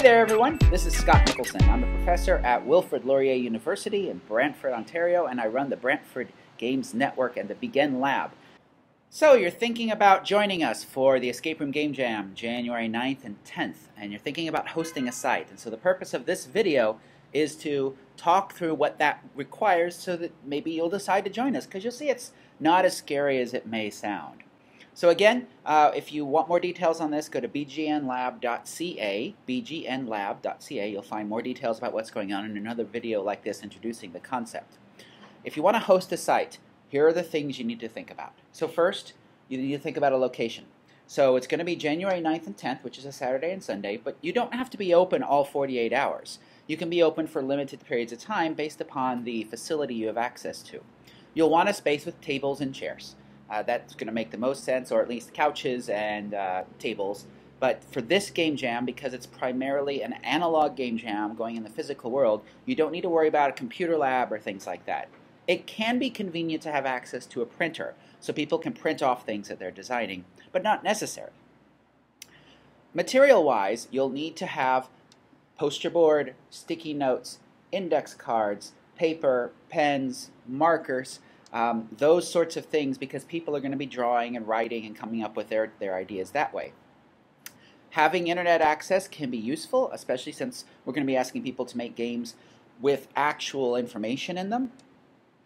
there, everyone. This is Scott Nicholson. I'm a professor at Wilfrid Laurier University in Brantford, Ontario, and I run the Brantford Games Network and the Begin Lab. So you're thinking about joining us for the Escape Room Game Jam, January 9th and 10th, and you're thinking about hosting a site. And so the purpose of this video is to talk through what that requires so that maybe you'll decide to join us, because you'll see it's not as scary as it may sound. So again, if you want more details on this, go to bgnlab.ca, bgnlab.ca. You'll find more details about what's going on in another video like this introducing the concept. If you want to host a site, here are the things you need to think about. So first, you need to think about a location. So it's going to be January 9th and 10th, which is a Saturday and Sunday, but you don't have to be open all 48 hours. You can be open for limited periods of time based upon the facility you have access to. You'll want a space with tables and chairs. That's going to make the most sense, or at least couches and tables. But for this game jam, because it's primarily an analog game jam going in the physical world, you don't need to worry about a computer lab or things like that. It can be convenient to have access to a printer, so people can print off things that they're designing, but not necessary. Material-wise, you'll need to have poster board, sticky notes, index cards, paper, pens, markers, those sorts of things, because people are going to be drawing and writing and coming up with their ideas that way. Having internet access can be useful, especially since we're going to be asking people to make games with actual information in them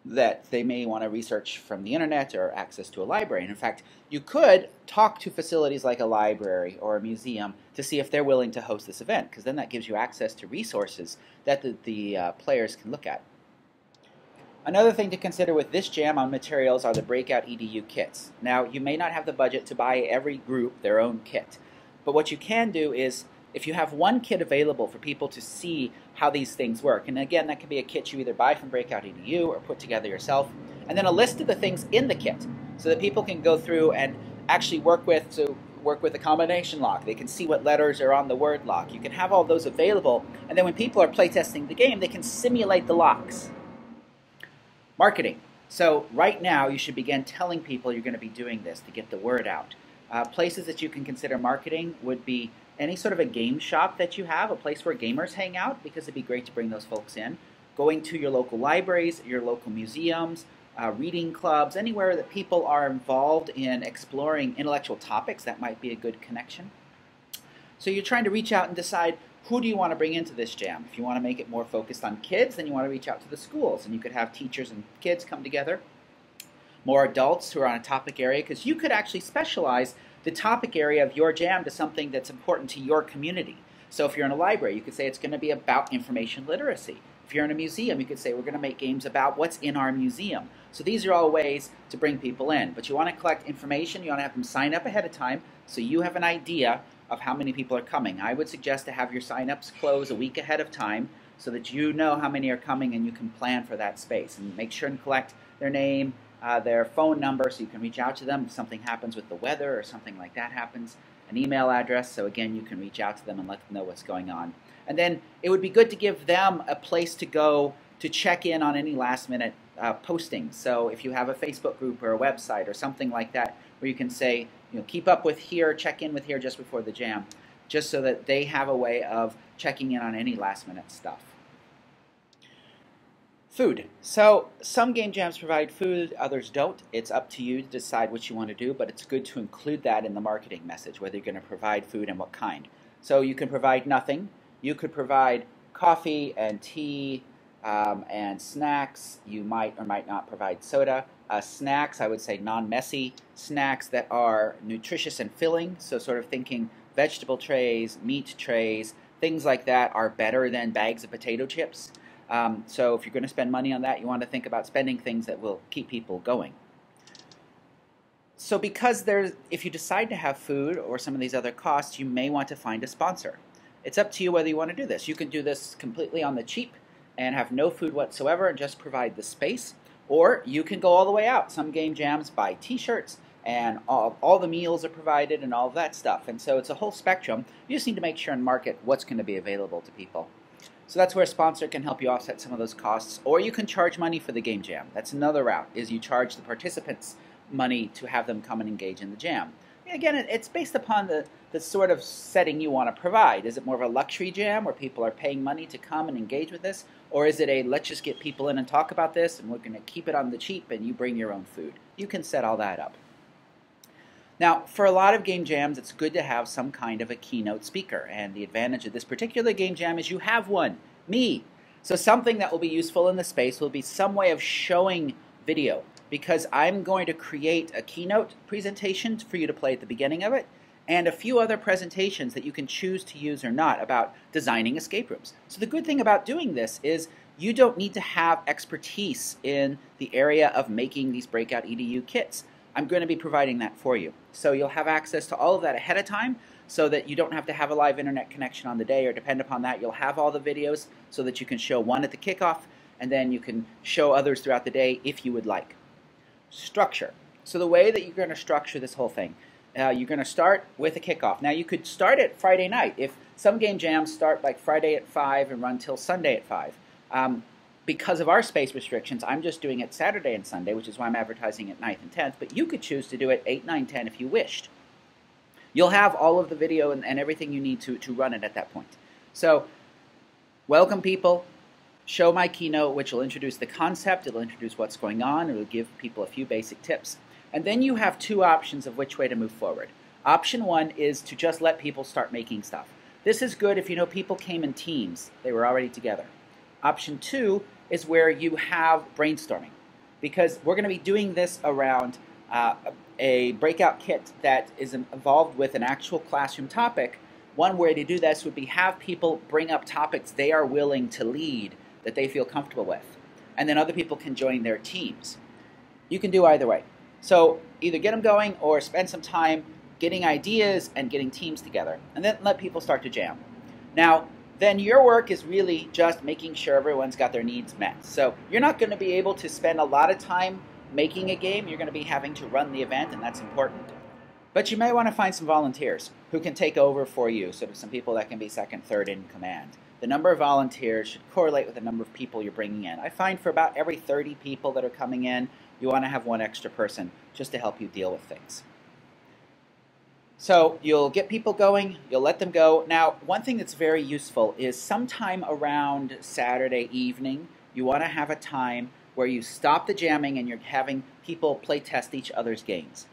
that they may want to research from the internet or access to a library. And in fact, you could talk to facilities like a library or a museum to see if they're willing to host this event, because then that gives you access to resources that the players can look at. Another thing to consider with this jam on materials are the Breakout EDU kits. Now, you may not have the budget to buy every group their own kit, but what you can do is, if you have one kit available for people to see how these things work, and again, that could be a kit you either buy from Breakout EDU or put together yourself, and then a list of the things in the kit so that people can go through and actually work with a combination lock. They can see what letters are on the word lock. You can have all those available, and then when people are playtesting the game, they can simulate the locks. Marketing. So right now you should begin telling people you're going to be doing this to get the word out. Places that you can consider marketing would be any sort of a game shop that you have, a place where gamers hang out, because it'd be great to bring those folks in. Going to your local libraries, your local museums, reading clubs, anywhere that people are involved in exploring intellectual topics, that might be a good connection. So you're trying to reach out and decide, who do you want to bring into this jam? If you want to make it more focused on kids, then you want to reach out to the schools, and you could have teachers and kids come together. More adults who are on a topic area, because you could actually specialize the topic area of your jam to something that's important to your community. So if you're in a library, you could say it's going to be about information literacy. If you're in a museum, you could say we're going to make games about what's in our museum. So these are all ways to bring people in. But you want to collect information, you want to have them sign up ahead of time so you have an idea of how many people are coming. I would suggest to have your sign-ups close a week ahead of time so that you know how many are coming and you can plan for that space. And make sure and collect their name, their phone number, so you can reach out to them if something happens with the weather or something like that happens, an email address, so again you can reach out to them and let them know what's going on. And then it would be good to give them a place to go to check in on any last-minute postings. So if you have a Facebook group or a website or something like that where you can say, keep up with here, check in with here just before the jam, just so that they have a way of checking in on any last-minute stuff. Food. So some game jams provide food, others don't. It's up to you to decide what you want to do, but it's good to include that in the marketing message, whether you're going to provide food and what kind. So you can provide nothing. You could provide coffee and tea and snacks. You might or might not provide soda. Snacks, I would say non-messy snacks that are nutritious and filling, so sort of thinking vegetable trays, meat trays, things like that are better than bags of potato chips. So if you're going to spend money on that, you want to think about spending things that will keep people going. So because if you decide to have food or some of these other costs, you may want to find a sponsor. It's up to you whether you want to do this. You can do this completely on the cheap and have no food whatsoever and just provide the space. Or you can go all the way out. Some game jams buy t-shirts and all the meals are provided and all of that stuff. And so it's a whole spectrum. You just need to make sure and market what's going to be available to people. So that's where a sponsor can help you offset some of those costs. Or you can charge money for the game jam. That's another route, is you charge the participants money to have them come and engage in the jam. Again, it's based upon the sort of setting you want to provide. Is it more of a luxury jam where people are paying money to come and engage with this? Or is it a let's just get people in and talk about this and we're going to keep it on the cheap and you bring your own food? You can set all that up. Now, for a lot of game jams, it's good to have some kind of a keynote speaker. And the advantage of this particular game jam is you have one, me. So something that will be useful in the space will be some way of showing video, because I'm going to create a keynote presentation for you to play at the beginning of it, and a few other presentations that you can choose to use or not about designing escape rooms. So the good thing about doing this is you don't need to have expertise in the area of making these Breakout EDU kits. I'm going to be providing that for you. So you'll have access to all of that ahead of time so that you don't have to have a live internet connection on the day or depend upon that. You'll have all the videos so that you can show one at the kickoff and then you can show others throughout the day if you would like. Structure. So the way that you're going to structure this whole thing, you're going to start with a kickoff. Now you could start it Friday night. If some game jams start like Friday at 5 and run till Sunday at 5. Because of our space restrictions, I'm just doing it Saturday and Sunday, which is why I'm advertising at 9th and 10th, but you could choose to do it 8, 9, 10 if you wished. You'll have all of the video and everything you need to run it at that point. So, welcome people, show my keynote, which will introduce the concept, it'll introduce what's going on, it'll give people a few basic tips. And then you have two options of which way to move forward. Option one is to just let people start making stuff. This is good if you know people came in teams, they were already together. Option two is where you have brainstorming, because we're going to be doing this around a breakout kit that is involved with an actual classroom topic. One way to do this would be have people bring up topics they are willing to lead that they feel comfortable with, and then other people can join their teams. You can do either way. So either get them going or spend some time getting ideas and getting teams together, and then let people start to jam. Now, then your work is really just making sure everyone's got their needs met. So you're not going to be able to spend a lot of time making a game. You're going to be having to run the event, and that's important. But you may want to find some volunteers who can take over for you, so some people that can be second, third in command. The number of volunteers should correlate with the number of people you're bringing in. I find for about every 30 people that are coming in, you want to have one extra person just to help you deal with things. So you'll get people going, you'll let them go. Now, one thing that's very useful is sometime around Saturday evening, you want to have a time where you stop the jamming and you're having people play test each other's games.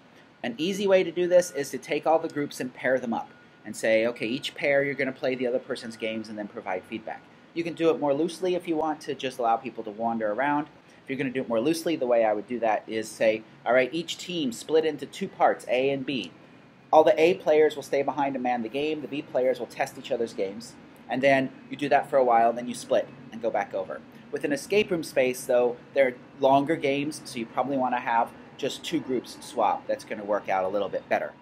An easy way to do this is to take all the groups and pair them up and say, okay, each pair you're going to play the other person's games and then provide feedback. You can do it more loosely if you want to just allow people to wander around. If you're going to do it more loosely, the way I would do that is say, all right, each team split into two parts, A and B. All the A players will stay behind and man the game. The B players will test each other's games. And then you do that for a while, then you split and go back over. With an escape room space, though, they're longer games, so you probably want to have just two groups swap. That's going to work out a little bit better.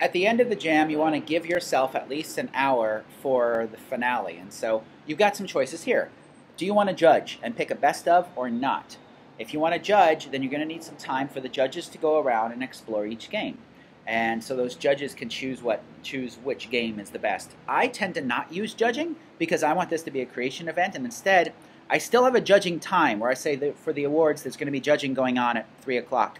At the end of the jam, you want to give yourself at least an hour for the finale. And so you've got some choices here. Do you want to judge and pick a best of or not? If you want to judge, then you're going to need some time for the judges to go around and explore each game. And so those judges can choose which game is the best. I tend to not use judging because I want this to be a creation event, and instead I still have a judging time where I say that for the awards there's going to be judging going on at 3 o'clock.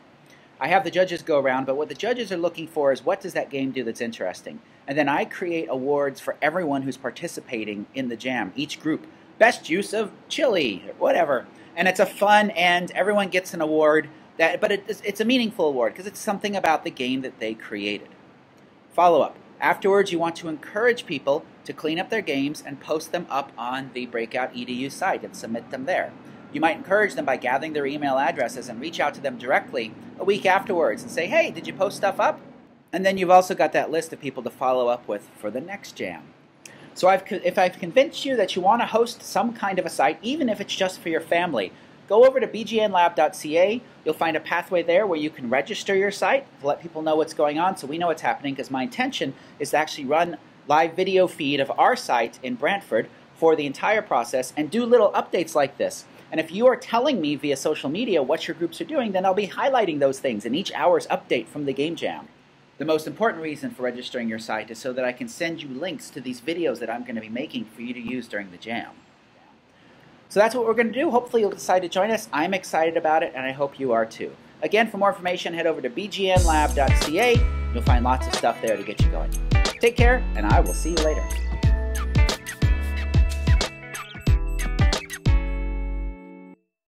I have the judges go around, but what the judges are looking for is what does that game do that's interesting. And then I create awards for everyone who's participating in the jam, each group. Best use of chili, or whatever. And it's a fun, and everyone gets an award. But it's a meaningful award because it's something about the game that they created. Follow-up. Afterwards, you want to encourage people to clean up their games and post them up on the Breakout EDU site and submit them there. You might encourage them by gathering their email addresses and reach out to them directly a week afterwards and say, hey, did you post stuff up? And then you've also got that list of people to follow up with for the next jam. So if I've convinced you that you want to host some kind of a site, even if it's just for your family, go over to bgnlab.ca. You'll find a pathway there where you can register your site to let people know what's going on so we know what's happening, because my intention is to actually run live video feed of our site in Brantford for the entire process and do little updates like this. And if you are telling me via social media what your groups are doing, then I'll be highlighting those things in each hour's update from the game jam. The most important reason for registering your site is so that I can send you links to these videos that I'm going to be making for you to use during the jam. So that's what we're going to do. Hopefully you'll decide to join us. I'm excited about it, and I hope you are too. Again, for more information, head over to bgnlab.ca. You'll find lots of stuff there to get you going. Take care, and I will see you later.